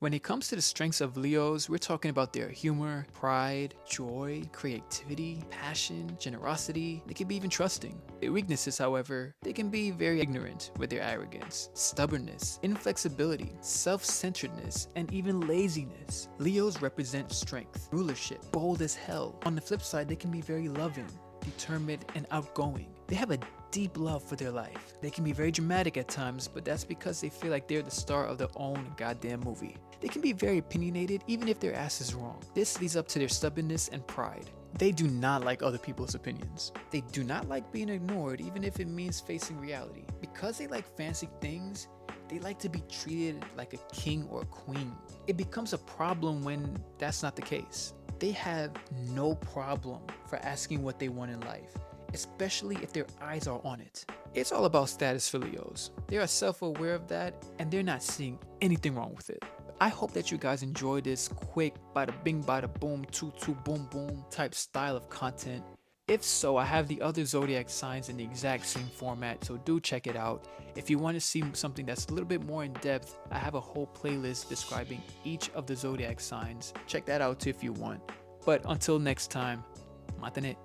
When it comes to the strengths of Leos, we're talking about their humor, pride, joy, creativity, passion, generosity. They can be even trusting. Their weaknesses, however, they can be very ignorant with their arrogance, stubbornness, inflexibility, self-centeredness, and even laziness. Leos represent strength, rulership, bold as hell. On the flip side, they can be very loving, determined, and outgoing. They have a deep love for their life. They can be very dramatic at times, but that's because they feel like they're the star of their own goddamn movie. They can be very opinionated even if their ass is wrong. This leads up to their stubbornness and pride. They do not like other people's opinions. They do not like being ignored even if it means facing reality. Because they like fancy things, they like to be treated like a king or a queen. It becomes a problem when that's not the case. They have no problem for asking what they want in life, especially if their eyes are on it. It's all about status for Leos. They are self-aware of that and they're not seeing anything wrong with it. I hope that you guys enjoy this quick bada bing bada boom toot boom boom type style of content. If so, I have the other zodiac signs in the exact same format, so do check it out. If you want to see something that's a little bit more in depth, I have a whole playlist describing each of the zodiac signs. Check that out too if you want. But until next time, matane.